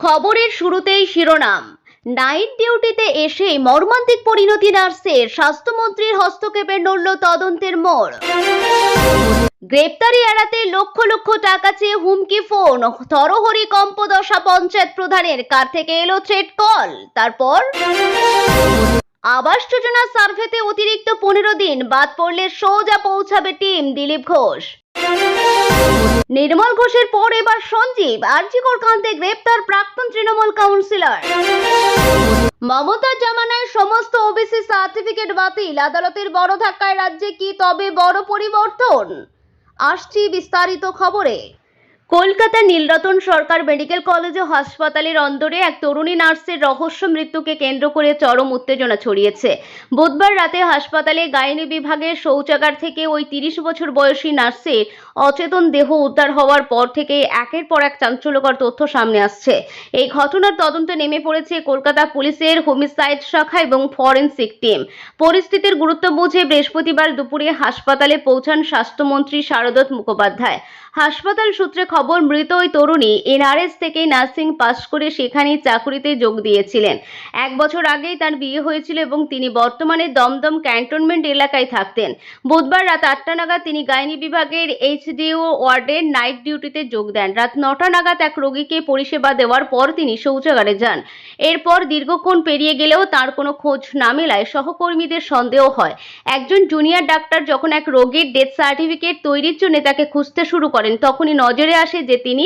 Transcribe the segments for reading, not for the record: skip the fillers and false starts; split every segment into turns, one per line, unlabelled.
খবরের শুরুতেই শিরোনাম। নাইট ডিউটিতে এসে মর্মান্তিক পরিণতি নার্সের, স্বাস্থ্যমন্ত্রীর হস্তক্ষেপে নড়ল তদন্তের মোড়। গ্রেপ্তারি এড়াতে লক্ষ লক্ষ টাকা চেয়ে হুমকি ফোন, তরহরি কম্পদশা পঞ্চায়েত প্রধানের। কার থেকে এলো থ্রেট কল? তারপর আবাস যোজনা সার্ভেতে অতিরিক্ত 15 দিন বাদ পড়লে সোজা পৌঁছাবে টিম দিলীপ ঘোষ। নির্মল ঘোষের পর এবার সঞ্জীব, আরজিকর কাণ্ডে গ্রেপ্তার প্রাক্তন তৃণমূল কাউন্সিলর। মমতার জামানায় সমস্ত ওবিসি সার্টিফিকেট বাতিল, আদালতের বড় ধাক্কায় রাজ্যে কি তবে বড় পরিবর্তন? আসছি বিস্তারিত খবরে। কলকাতার নীলরতন সরকার মেডিকেল কলেজ ও হাসপাতালের অন্দরে এক তরুণী নার্সের রহস্য মৃত্যুকে কেন্দ্র করে চরম উত্তেজনা ছড়িয়েছে। বুধবার রাতে হাসপাতালে গাইনি বিভাগের শৌচাগার থেকে ওই 30 বছর বয়সী নার্সের অচেতন দেহ উদ্ধার হওয়ার পর থেকে একের পর এক চাঞ্চল্যকর তথ্য সামনে আসছে। এই ঘটনার তদন্তে নেমে পড়েছে কলকাতা পুলিশের হোমিসাইড শাখা এবং ফরেনসিক টিম। পরিস্থিতির গুরুত্ব বুঝে বৃহস্পতিবার দুপুরে হাসপাতালে পৌঁছান স্বাস্থ্যমন্ত্রী শারদত মুখোপাধ্যায়। হাসপাতাল সূত্রে খবর, মৃত ওই তরুণী এনআরএস থেকে নার্সিং পাস করে সেখানেই চাকরিতে যোগ দিয়েছিলেন। 1 বছর আগেই তার বিয়ে হয়েছিল এবং তিনি বর্তমানে দমদম ক্যান্টনমেন্ট এলাকায় থাকতেন। বুধবার রাত 8টা নাগাদ তিনি গাইনি বিভাগের এইচডিও ওয়ার্ডে নাইট ডিউটিতে যোগ দেন। রাত 9টা নাগাদ এক রোগীকে পরিষেবা দেওয়ার পর তিনি শৌচাগারে যান। এরপর দীর্ঘক্ষণ পেরিয়ে গেলেও তার কোনো খোঁজ না মেলায় সহকর্মীদের সন্দেহ হয়। একজন জুনিয়র ডাক্তার যখন এক রোগীর ডেথ সার্টিফিকেট তৈরির জন্য তাকে খুঁজতে শুরু করেন, তখনই নজরে আসে যে তিনি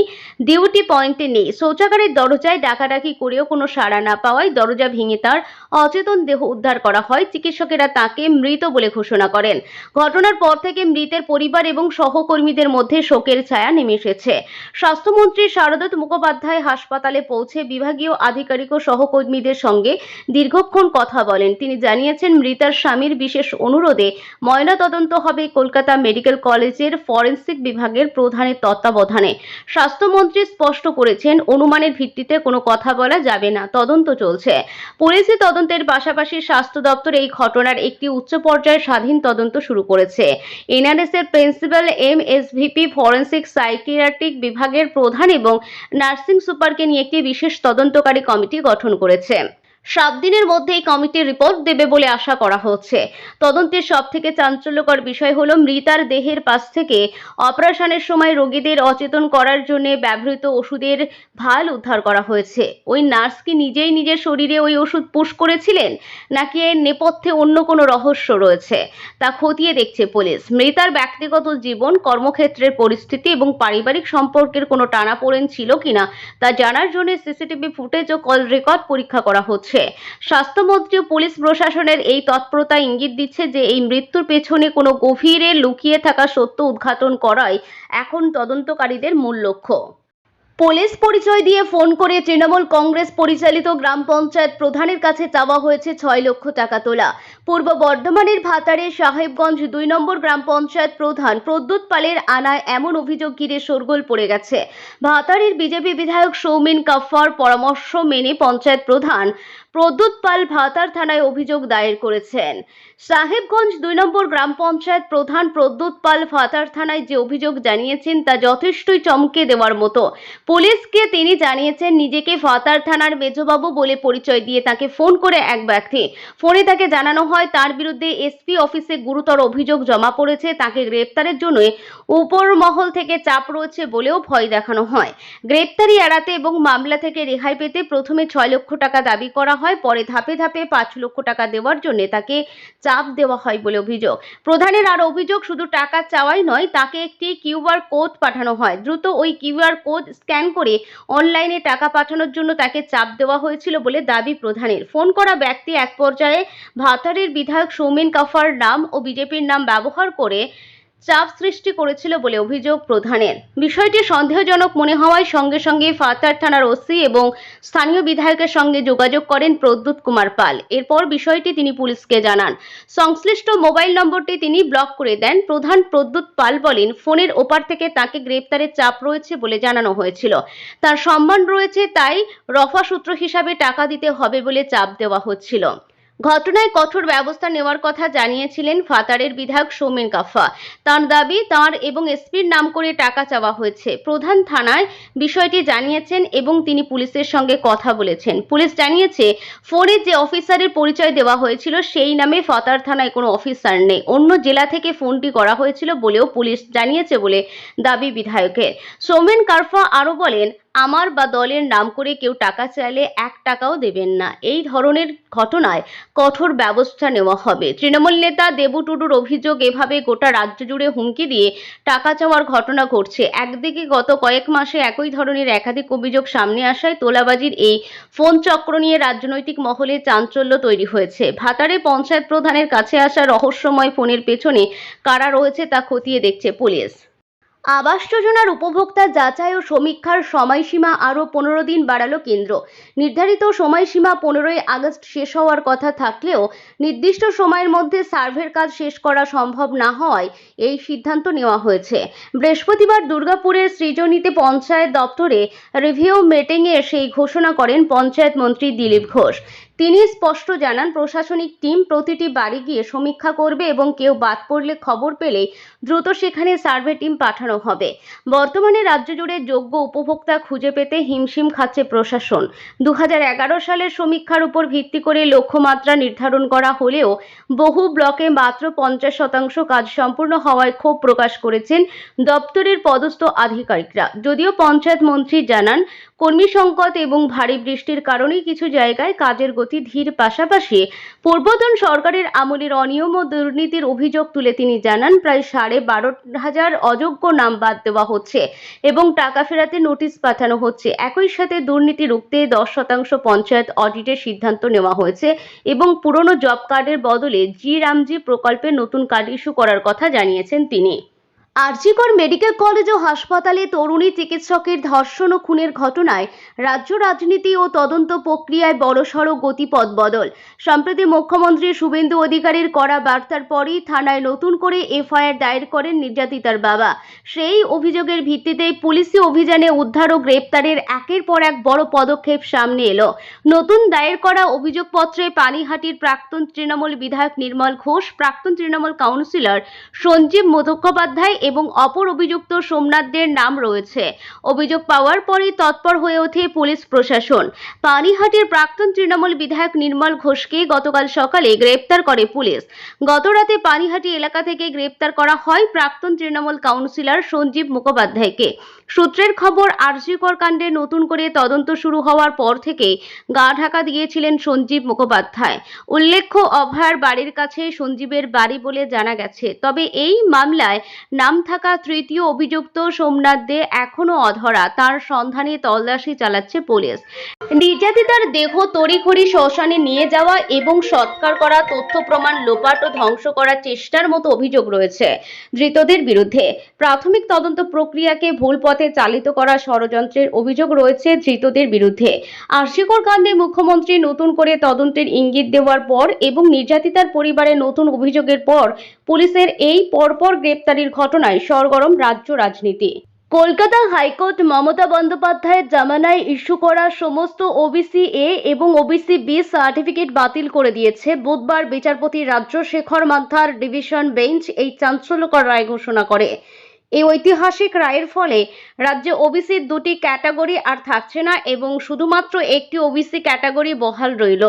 ডিউটি পয়েন্টে নেই। শৌচাগারের দরজায় ডাকাডাকি করেও কোনো সাড়া না পাওয়ায় দরজা ভেঙে তার অচেতন দেহ উদ্ধার করা হয়। চিকিৎসকেরা তাকে মৃত বলে ঘোষণা করেন। ঘটনার পর থেকে মৃতের পরিবার এবং সহকর্মীদের মধ্যে শোকের ছায়া নেমে এসেছে। স্বাস্থ্যমন্ত্রী শারদত মুখোপাধ্যায় হাসপাতালে পৌঁছে বিভাগীয় আধিকারিক ও সহকর্মীদের সঙ্গে দীর্ঘক্ষণ কথা বলেন। তিনি জানিয়েছেন, মৃতার স্বামীর বিশেষ অনুরোধে ময়নাতদন্ত হবে কলকাতা মেডিকেল কলেজের ফরেনসিক বিভাগের প্রধানের তত্ত্বাবধানে। স্বাস্থ্যমন্ত্রী স্পষ্ট করেছেন, অনুমানের ভিত্তিতে কোনো কথা বলা যাবে না, তদন্ত চলছে। পুলিশি তদন্তের পাশাপাশি স্বাস্থ্য দপ্তর এই ঘটনার একটি উচ্চ পর্যায়ের স্বাধীন তদন্ত শুরু করেছে। এনআরএস এর প্রিন্সিপাল এমএসভিপি, ফরেনসিক সাইকিয়াট্রিক বিভাগের প্রধান এবং নার্সিং সুপারকে নিয়ে একটি বিশেষ তদন্তকারী কমিটি গঠন করেছে। 7 দিনের মধ্যে এই কমিটির রিপোর্ট দেবে বলে আশা করা হচ্ছে। তদন্তের সবথেকে চাঞ্চল্যকর বিষয় হলো, মৃতার দেহের পাশ থেকে অপারেশনের সময় রোগীদের অচেতন করার জন্য ব্যবহৃত ওষুধের ভাল উদ্ধার করা হয়েছে। ওই নার্স কি নিজেই নিজের শরীরে ওই ওষুধ পুশ করেছিলেন, নাকি এর নেপথ্যে অন্য কোনো রহস্য রয়েছে, তা খতিয়ে দেখছে পুলিশ। মৃতার ব্যক্তিগত জীবন, কর্মক্ষেত্রের পরিস্থিতি এবং পারিবারিক সম্পর্কের কোনো টানাপোড়েন ছিল কিনা তা জানার জন্য সিসিটিভি ফুটেজ ও কল রেকর্ড পরীক্ষা করা হচ্ছে। স্বাস্থ্যমন্ত্রী ও পুলিশ প্রশাসনের এই তৎপরতা ইঙ্গিত দিচ্ছে যে এই মৃত্যুর পেছনে কোনো গভীরে লুকিয়ে থাকা সত্য উদ্ঘাটন করাই এখন তদন্তকারীদের মূল লক্ষ্য। পুলিশ পরিচয় দিয়ে ফোন করে তৃণমূল কংগ্রেস পরিচালিত গ্রাম পঞ্চায়েত প্রধানের কাছে চাওয়া হয়েছে 6 লক্ষ টাকা তোলা। পূর্ব বর্ধমানের ভাতারের সাহেবগঞ্জ 2 নম্বর গ্রাম পঞ্চায়েত প্রধান প্রদ্যুৎ পালের আনায় এমন অভিযোগ ঘিরে শোরগোল পড়ে গেছে। ভাতারের বিজেপি বিধায়ক সৌমিন কাফার পরামর্শ মেনে পঞ্চায়েত প্রধান প্রদ্যুৎ পাল ভাতার থানায় অভিযোগ দায়ের করেছেন। সাহেবগঞ্জ 2 নম্বর গ্রাম পঞ্চায়েত প্রধান প্রদ্যুৎ পাল ভাতার থানায় যে অভিযোগ জানিয়েছেন তা যথেষ্টই চমকে দেওয়ার মতো। পুলিশকে তিনি জানিয়েছেন, নিজেকে ভাতার থানার মেজবাবু বলে পরিচয় দিয়ে তাকে ফোন করে এক ব্যক্তি। ফোনে তাকে জানানো হয় তার বিরুদ্ধে এসপি অফিসে গুরুতর অভিযোগ জমা পড়েছে, তাকে গ্রেপ্তারের জন্য উপর মহল থেকে চাপ রয়েছে বলেও ভয় দেখানো হয়। গ্রেপ্তারি এড়াতে এবং মামলা থেকে রেহাই পেতে প্রথমে 6 লক্ষ টাকা দাবি করা হয়, পরে ধাপে ধাপে 5 লক্ষ টাকা দেওয়ার জন্য তাকে চাপ দেওয়া হয় বলে অভিযোগ। প্রধানের আর অভিযোগ, শুধু টাকা চাওয়াই নয়, তাকে একটি কিউআর কোড পাঠানো হয়। দ্রুত ওই কিউআর কোড স্ক্যান করে অনলাইনে টাকা পাঠানোর জন্য তাকে চাপ দেওয়া হয়েছিল বলে দাবি প্রধানের। ফোন করা ব্যক্তি এক পর্যায়ে ভাতারের বিধায়ক সৌমিন কাফার নাম ও বিজেপির নাম ব্যবহার করে চাপ সৃষ্টি করেছিল বলে অভিযোগ প্রধানের। বিষয়টি সন্দেহজনক মনে হওয়ায় সঙ্গে সঙ্গে ভাতার থানার ওসি এবং স্থানীয় বিধায়কের সঙ্গে যোগাযোগ করেন প্রদ্যুৎ কুমার পাল। এরপর বিষয়টি তিনি পুলিশকে জানান। সংশ্লিষ্ট মোবাইল নম্বরটি তিনি ব্লক করে দেন। প্রধান প্রদ্যুৎ পাল বলেন, ফোনের ওপার থেকে তাকে গ্রেপ্তারের চাপ রয়েছে বলে জানানো হয়েছিল। তার সম্মান রয়েছে, তাই রফা সূত্র হিসাবে টাকা দিতে হবে বলে চাপ দেওয়া হচ্ছিল। ঘটনায় কঠোর ব্যবস্থা নেওয়ার কথা জানিয়েছিলেন ফাতারের বিধায়ক সৌমেন কাফা। তার দাবি, তাঁর এবং এসপির নাম করে টাকা চাওয়া হয়েছে। প্রধান থানায় বিষয়টি জানিয়েছেন এবং তিনি পুলিশের সঙ্গে কথা বলেছেন। পুলিশ জানিয়েছে, ফোনে যে অফিসারের পরিচয় দেওয়া হয়েছিল সেই নামে ফাতার থানায় কোনো অফিসার নেই। অন্য জেলা থেকে ফোনটি করা হয়েছিল বলেও পুলিশ জানিয়েছে বলে দাবি বিধায়কের। সৌমেন কারফা আরও বলেন, আমার বা দলের নাম করে কেউ টাকা চাইলে 1 টাকাও দেবেন না। এই ধরনের ঘটনায় কঠোর ব্যবস্থা নেওয়া হবে। তৃণমূল নেতা দেবু টুডুর অভিযোগ, এভাবে গোটা রাজ্য জুড়ে হুমকি দিয়ে টাকা চাওয়ার ঘটনা ঘটছে। একদিকে গত কয়েক মাসে একই ধরনের একাধিক অভিযোগ সামনে আসায় তোলাবাজির এই ফোন চক্র নিয়ে রাজনৈতিক মহলে চাঞ্চল্য তৈরি হয়েছে। ভাতারে পঞ্চায়েত প্রধানের কাছে আসা রহস্যময় ফোনের পেছনে কারা রয়েছে তা খতিয়ে দেখছে পুলিশ। আবাস যোজনার উপভোক্তা যাচাই ও সমীক্ষার সময়সীমা আরও 15 দিন বাড়ালো কেন্দ্র। নির্ধারিত সময়সীমা 15ই আগস্ট শেষ হওয়ার কথা থাকলেও নির্দিষ্ট সময়ের মধ্যে সার্ভের কাজ শেষ করা সম্ভব না হওয়ায় এই সিদ্ধান্ত নেওয়া হয়েছে। বৃহস্পতিবার দুর্গাপুরের সৃজনীতে পঞ্চায়েত দপ্তরে রিভিউ মিটিংয়ে সেই ঘোষণা করেন পঞ্চায়েত মন্ত্রী দিলীপ ঘোষ। তিনি স্পষ্ট জানান, প্রশাসনিক টিম প্রতিটি বাড়ি গিয়ে সমীক্ষা করবে এবং কেউ বাদ পড়লে খবর পেলে দ্রুত সেখানে সার্ভে টিম পাঠানো হবে। বর্তমানে রাজ্য জুড়ে যোগ্য উপভোক্তা খুঁজে পেতে হিমশিম খাচ্ছে প্রশাসন। 2011 সালের সমীক্ষার উপর ভিত্তি করে লক্ষ্যমাত্রা নির্ধারণ করা হলেও বহু ব্লকে মাত্র 50% কাজ সম্পূর্ণ হওয়ায় ক্ষোভ প্রকাশ করেছেন দপ্তরের পদস্থ আধিকারিকরা। যদিও পঞ্চায়েত মন্ত্রী জানান, কর্মী সংকট এবং ভারী বৃষ্টির কারণে কিছু জায়গায় কাজের গতি ধীর। পাশাপাশি পূর্বতন সরকারের আমলের অনিয়ম ও দুর্নীতির অভিযোগ তুলে তিনি জানান, প্রায় 12,500 অযোগ্য নাম বাদ দেওয়া হচ্ছে এবং টাকা ফেরাতে নোটিশ পাঠানো হচ্ছে। একই সাথে দুর্নীতি রুখতে 10% পঞ্চায়েত অডিটের সিদ্ধান্ত নেওয়া হয়েছে এবং পুরনো জব কার্ডের বদলে জি রামজি প্রকল্পে নতুন কার্ড ইস্যু করার কথা জানিয়েছেন তিনি। আরজিকর মেডিকেল কলেজ ও হাসপাতালে তরুণী চিকিৎসকের ধর্ষণ ও খুনের ঘটনায় রাজ্য রাজনীতি ও তদন্ত প্রক্রিয়ায় বড়সড় গতিপথ বদল। সম্প্রতি মুখ্যমন্ত্রী শুভেন্দু অধিকারীর করা বার্তার পরই থানায় নতুন করে এফআইআর দায়ের করেন নির্যাতিতার বাবা। সেই অভিযোগের ভিত্তিতেই পুলিশি অভিযানে উদ্ধার ও গ্রেপ্তারের একের পর এক বড় পদক্ষেপ সামনে এলো। নতুন দায়ের করা অভিযোগপত্রে পানিহাটির প্রাক্তন তৃণমূল বিধায়ক নির্মল ঘোষ, প্রাক্তন তৃণমূল কাউন্সিলর সঞ্জীব মুখোপাধ্যায় এবং অপর অভিযুক্ত সোমনাথদের নাম রয়েছে। অভিযোগ পাওয়ার পরই তৎপর হয়ে ওঠে পুলিশ প্রশাসন। পানিহাটির প্রাক্তন তৃণমূল বিধায়ক নির্মল ঘোষকে গতকাল সকালে গ্রেপ্তার করে পুলিশ। গতরাতে পানিহাটি এলাকা থেকে গ্রেপ্তার করা হয় প্রাক্তন তৃণমূল কাউন্সিলর সঞ্জীব মুখোপাধ্যায়কে। সূত্রের খবর, আরজিকর কাণ্ডে নতুন করে তদন্ত শুরু হওয়ার পর থেকে গা ঢাকা দিয়েছিলেন সঞ্জীব মুখোপাধ্যায়। উল্লেখ্য, অভয়ার বাড়ির কাছে সঞ্জীবের বাড়ি বলে জানা গেছে। তবে এই মামলায় নাম থাকা তৃতীয় অভিযুক্ত সোমনাথ দে এখনো অধরা। তার সন্ধানে তল্লাশি চালাচ্ছে পুলিশ। নির্যাতিতার দেহ তড়িঘড়ি শ্মশানে নিয়ে যাওয়া এবং সৎকার করা, তথ্য প্রমাণ লোপাট ও ধ্বংস করার চেষ্টার মতো অভিযোগ রয়েছে ধৃতদের বিরুদ্ধে। প্রাথমিক তদন্ত প্রক্রিয়াকে ভুল পথে চালিত করা ষড়যন্ত্রের অভিযোগ রয়েছে ধৃতদের বিরুদ্ধে। আরজিকর কাণ্ডে মুখ্যমন্ত্রী নতুন করে তদন্তের ইঙ্গিত দেওয়ার পর এবং নির্যাতিতার পরিবারের নতুন অভিযোগের পর পুলিশের এই পরপর গ্রেপ্তারির ঘটনায় সরগরম রাজ্য রাজনীতি। কলকাতা হাইকোর্ট মমতা বন্দ্যোপাধ্যায়ের জামানায় ইস্যু করা সমস্ত ওবিসি এ এবং ওবিসি বি সার্টিফিকেট বাতিল করে দিয়েছে। বুধবার বিচারপতি রাজ্যশেখর মান্থার ডিভিশন বেঞ্চ এই চাঞ্চল্যকর রায় ঘোষণা করে। এই ঐতিহাসিক রায়ের ফলে রাজ্যে ওবিসির 2টি ক্যাটাগরি আর থাকছে না এবং শুধুমাত্র একটি ওবিসি ক্যাটাগরি বহাল রইল।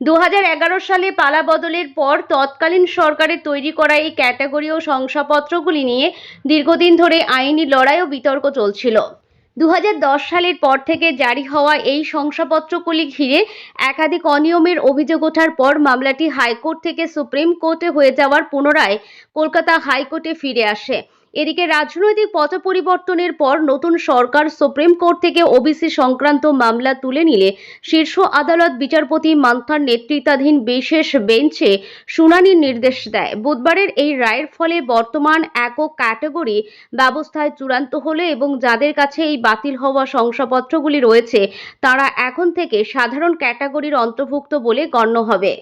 2011 সালে পালা বদলের পর তৎকালীন সরকারের তৈরি করা এই ক্যাটাগরি ও শংসাপত্রগুলি নিয়ে দীর্ঘদিন ধরে আইনি লড়াই ও বিতর্ক চলছিল। 2010 সালের পর থেকে জারি হওয়া এই শংসাপত্রগুলি ঘিরে একাধিক অনিয়মের অভিযোগ ওঠার পর মামলাটি হাইকোর্ট থেকে সুপ্রিম কোর্টে হয়ে যাওয়ার পুনরায় কলকাতা হাইকোর্টে ফিরে আসে। এদিকে রাজনৈতিক পথ পরিবর্তনের পর নতুন সরকার সুপ্রিম কোর্ট থেকে ওবিসি সংক্রান্ত মামলা তুলে নিলে শীর্ষ আদালত বিচারপতি মান্থার নেতৃত্বাধীন বিশেষ বেঞ্চে শুনানির নির্দেশ দেয়। বুধবারের এই রায়ের ফলে বর্তমান একক ক্যাটাগরি ব্যবস্থায় চূড়ান্ত হলো এবং যাদের কাছে এই বাতিল হওয়া শংসাপত্রগুলি রয়েছে তারা এখন থেকে সাধারণ ক্যাটাগরির অন্তর্ভুক্ত বলে গণ্য হবে।